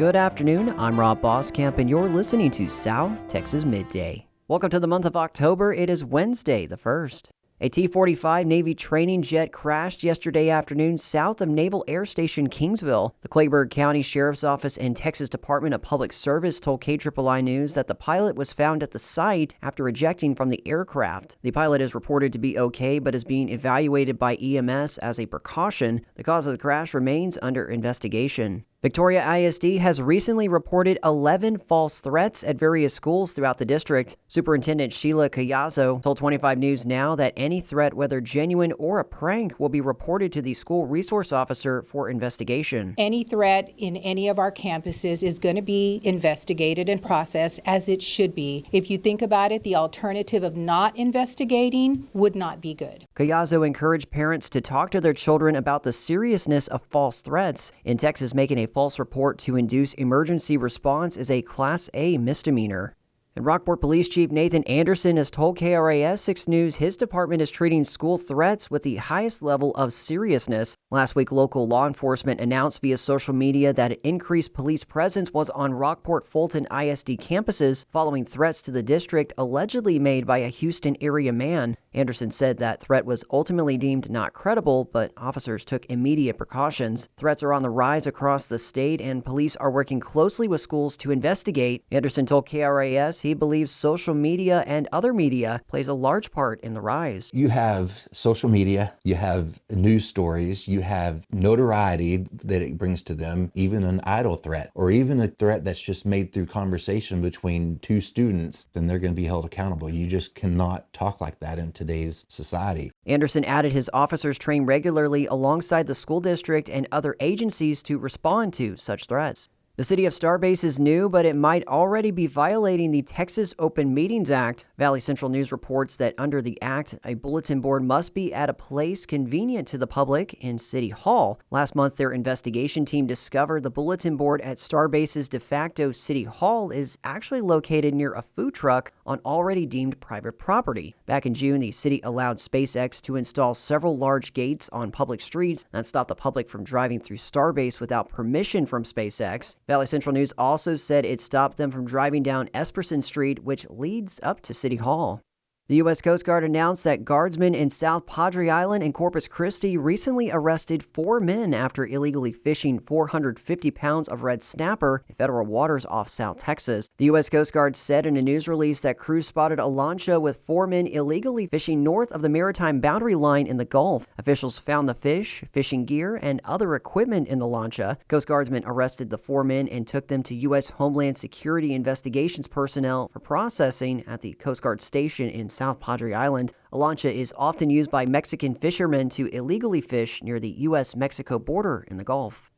Good afternoon, I'm Rob Boskamp, and you're listening to South Texas Midday. Welcome to the month of October. It is Wednesday, the 1st. A T-45 Navy training jet crashed yesterday afternoon south of Naval Air Station Kingsville. The Clayburgh County Sheriff's Office and Texas Department of Public Service told KIII News that the pilot was found at the site after ejecting from the aircraft. The pilot is reported to be okay, but is being evaluated by EMS as a precaution. The cause of the crash remains under investigation. Victoria ISD has recently reported 11 false threats at various schools throughout the district. Superintendent Sheila Cayazo told 25 News Now that any threat, whether genuine or a prank, will be reported to the school resource officer for investigation. Any threat in any of our campuses is going to be investigated and processed as it should be. If you think about it, the alternative of not investigating would not be good. Cayazo encouraged parents to talk to their children about the seriousness of false threats. In Texas, making a false report to induce emergency response is a Class A misdemeanor. And Rockport Police Chief Nathan Anderson has told KRAS 6 News his department is treating school threats with the highest level of seriousness. Last week, local law enforcement announced via social media that an increased police presence was on Rockport Fulton ISD campuses following threats to the district allegedly made by a Houston area man. Anderson said that threat was ultimately deemed not credible, but officers took immediate precautions. Threats are on the rise across the state, and police are working closely with schools to investigate. Anderson told KRAS he believes social media and other media plays a large part in the rise. You have social media, you have news stories, you have notoriety that it brings to them, even an idle threat, or even a threat that's just made through conversation between two students, then they're going to be held accountable. You just cannot talk like that in today's society. Anderson added his officers train regularly alongside the school district and other agencies to respond to such threats. The city of Starbase is new, but it might already be violating the Texas Open Meetings Act. Valley Central News reports that under the act, a bulletin board must be at a place convenient to the public in City Hall. Last month, their investigation team discovered the bulletin board at Starbase's de facto City Hall is actually located near a food truck on already deemed private property. Back in June, the city allowed SpaceX to install several large gates on public streets that stopped the public from driving through Starbase without permission from SpaceX. Valley Central News also said it stopped them from driving down Esperson Street, which leads up to City Hall. The U.S. Coast Guard announced that guardsmen in South Padre Island and Corpus Christi recently arrested 4 men after illegally fishing 450 pounds of red snapper in federal waters off South Texas. The U.S. Coast Guard said in a news release that crews spotted a lancha with 4 men illegally fishing north of the maritime boundary line in the Gulf. Officials found the fish, fishing gear, and other equipment in the lancha. Coast Guardsmen arrested the 4 men and took them to U.S. Homeland Security investigations personnel for processing at the Coast Guard station in South Padre Island. A lancha is often used by Mexican fishermen to illegally fish near the U.S.-Mexico border in the Gulf.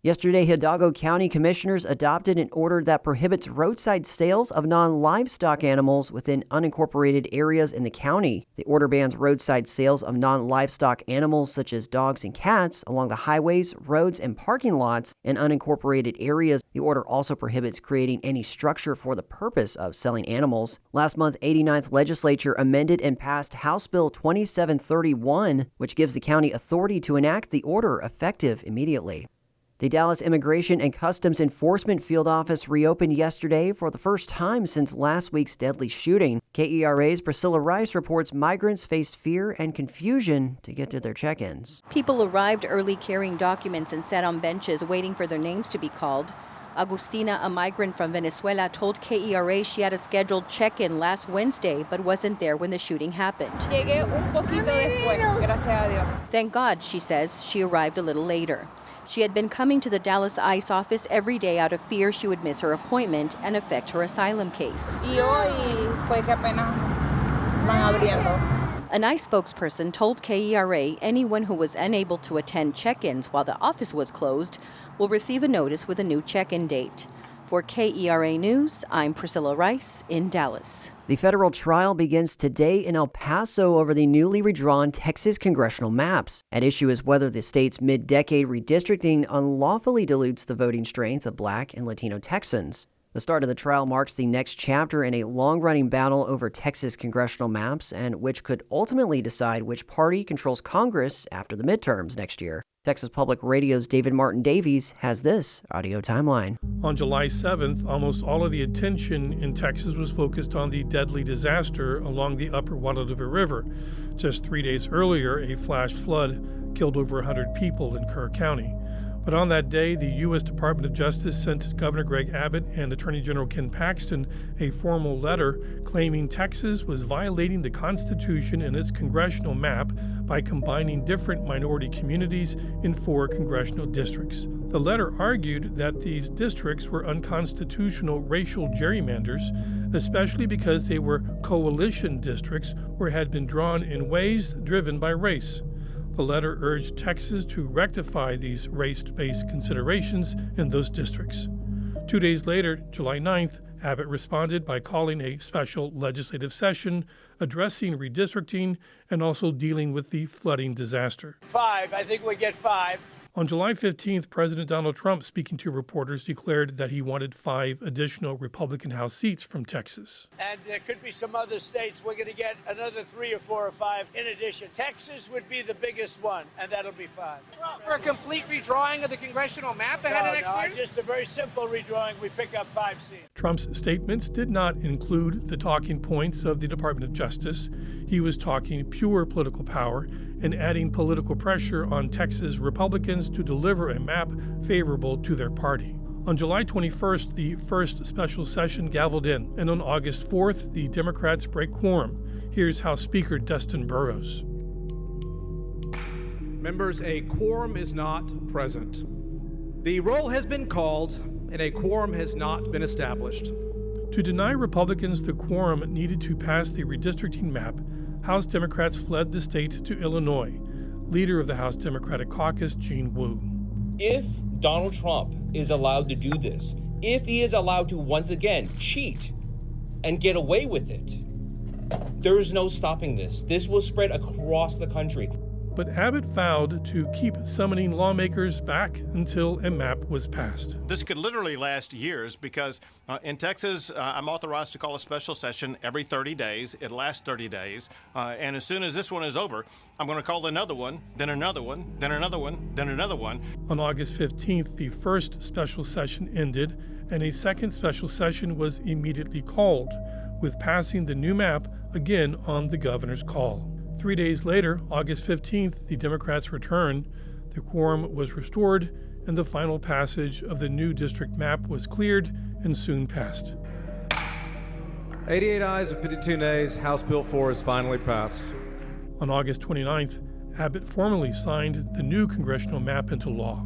Yesterday, Hidalgo County Commissioners adopted an order that prohibits roadside sales of non-livestock animals within unincorporated areas in the county. The order bans roadside sales of non-livestock animals such as dogs and cats along the highways, roads, and parking lots in unincorporated areas. The order also prohibits creating any structure for the purpose of selling animals. Last month, 89th Legislature amended and passed House Bill 2731, which gives the county authority to enact the order effective immediately. The Dallas Immigration and Customs Enforcement Field Office reopened yesterday for the first time since last week's deadly shooting. KERA's Priscilla Rice reports migrants faced fear and confusion to get to their check-ins. People arrived early carrying documents and sat on benches waiting for their names to be called. Agustina, a migrant from Venezuela, told KERA she had a scheduled check-in last Wednesday but wasn't there when the shooting happened. Llegué un poquito después, gracias a Dios. Thank God, she says, she arrived a little later. She had been coming to the Dallas ICE office every day out of fear she would miss her appointment and affect her asylum case. Y hoy fue que apenas van abriendo. An ICE spokesperson told KERA anyone who was unable to attend check-ins while the office was closed will receive a notice with a new check-in date. For KERA News, I'm Priscilla Rice in Dallas. The federal trial begins today in El Paso over the newly redrawn Texas congressional maps. At issue is whether the state's mid-decade redistricting unlawfully dilutes the voting strength of Black and Latino Texans. The start of the trial marks the next chapter in a long-running battle over Texas congressional maps, and which could ultimately decide which party controls Congress after the midterms next year. Texas Public Radio's David Martin Davies has this audio timeline. On July 7th, almost all of the attention in Texas was focused on the deadly disaster along the upper Guadalupe River. Just 3 days earlier, a flash flood killed over 100 people in Kerr County. But on that day, the U.S. Department of Justice sent Governor Greg Abbott and Attorney General Ken Paxton a formal letter claiming Texas was violating the Constitution and its congressional map by combining different minority communities in 4 congressional districts. The letter argued that these districts were unconstitutional racial gerrymanders, especially because they were coalition districts or had been drawn in ways driven by race. The letter urged Texas to rectify these race-based considerations in those districts. 2 days later, July 9th, Abbott responded by calling a special legislative session addressing redistricting and also dealing with the flooding disaster. 5, I think we get 5. On July 15th, President Donald Trump, speaking to reporters, declared that he wanted 5 additional Republican House seats from Texas. And there could be some other states. We're going to get another 3 or 4 or 5 in addition. Texas would be the biggest one, and that'll be 5. For a complete redrawing of the congressional map ahead of next year? Just a very simple redrawing. We pick up 5 seats. Trump's statements did not include the talking points of the Department of Justice. He was talking pure political power and adding political pressure on Texas Republicans to deliver a map favorable to their party. On July 21st, the first special session gavelled in, and on August 4th, the Democrats break quorum. Here's House Speaker Dustin Burrows. Members, a quorum is not present. The roll has been called, and a quorum has not been established. To deny Republicans the quorum needed to pass the redistricting map, House Democrats fled the state to Illinois. Leader of the House Democratic Caucus, Gene Wu. If Donald Trump is allowed to do this, if he is allowed to once again cheat and get away with it, there is no stopping this. This will spread across the country. But Abbott vowed to keep summoning lawmakers back until a map was passed. This could literally last years because in Texas, I'm authorized to call a special session every 30 days. It lasts 30 days. And as soon as this one is over, I'm going to call another one, then another one, then another one, then another one. On August 15th, the first special session ended, and a second special session was immediately called, with passing the new map again on the governor's call. 3 days later, August 15th, the Democrats returned, the quorum was restored, and the final passage of the new district map was cleared and soon passed. 88 ayes and 52 nays. House Bill 4 is finally passed. On August 29th, Abbott formally signed the new congressional map into law.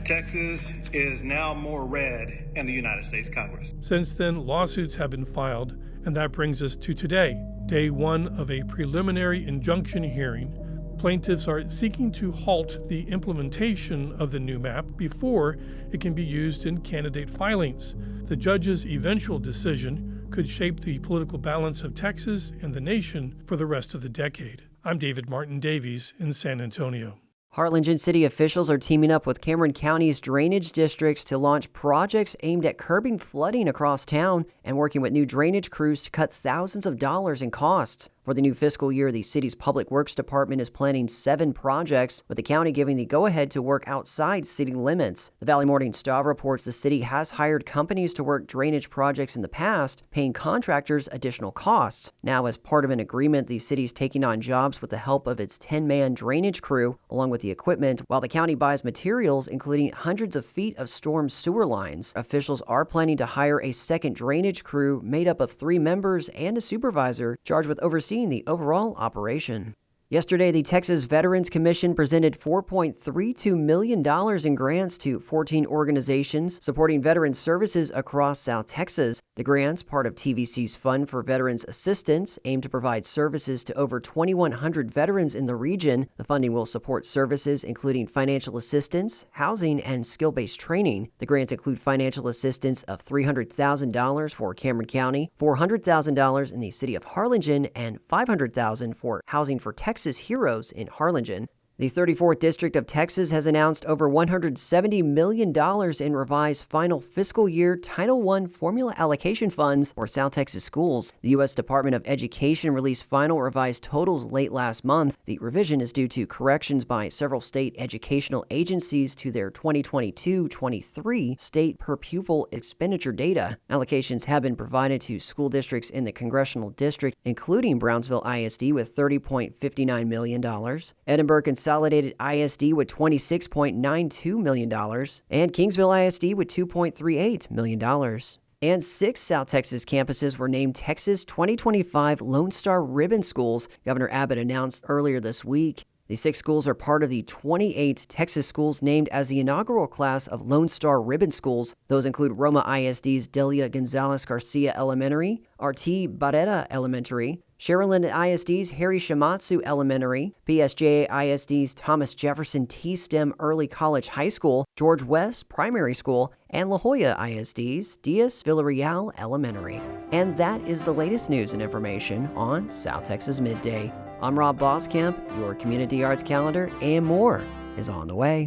Texas is now more red in the United States Congress. Since then, lawsuits have been filed, and that brings us to today, day 1 of a preliminary injunction hearing. Plaintiffs are seeking to halt the implementation of the new map before it can be used in candidate filings. The judge's eventual decision could shape the political balance of Texas and the nation for the rest of the decade. I'm David Martin Davies in San Antonio. Harlingen city officials are teaming up with Cameron County's drainage districts to launch projects aimed at curbing flooding across town and working with new drainage crews to cut thousands of dollars in costs. For the new fiscal year, the city's Public Works Department is planning 7 projects, with the county giving the go-ahead to work outside city limits. The Valley Morning Star reports the city has hired companies to work drainage projects in the past, paying contractors additional costs. Now, as part of an agreement, the city's taking on jobs with the help of its 10-man drainage crew, along with the equipment, while the county buys materials, including hundreds of feet of storm sewer lines. Officials are planning to hire a second drainage crew made up of 3 members and a supervisor charged with overseeing the overall operation. Yesterday, the Texas Veterans Commission presented $4.32 million in grants to 14 organizations supporting veteran services across South Texas. The grants, part of TVC's Fund for Veterans Assistance, aim to provide services to over 2,100 veterans in the region. The funding will support services including financial assistance, housing, and skill-based training. The grants include financial assistance of $300,000 for Cameron County, $400,000 in the city of Harlingen, and $500,000 for Housing for Texas Heroes in Harlingen. The 34th District of Texas has announced over $170 million in revised final fiscal year Title I formula allocation funds for South Texas schools. The U.S. Department of Education released final revised totals late last month. The revision is due to corrections by several state educational agencies to their 2022-23 state per pupil expenditure data. Allocations have been provided to school districts in the congressional district, including Brownsville ISD with $30.59 million, Edinburgh Consolidated ISD with $26.92 million, and Kingsville ISD with $2.38 million. And 6 South Texas campuses were named Texas 2025 Lone Star Ribbon Schools, Governor Abbott announced earlier this week. The 6 schools are part of the 28 Texas schools named as the inaugural class of Lone Star Ribbon Schools. Those include Roma ISD's Delia Gonzalez Garcia Elementary, R.T. Barrera Elementary, Sharyland ISD's Harry Shimatsu Elementary, PSJA ISD's Thomas Jefferson T-STEM Early College High School, George West Primary School, and La Jolla ISD's Diaz Villarreal Elementary. And that is the latest news and information on South Texas Midday. I'm Rob Boskamp. Your community arts calendar and more is on the way.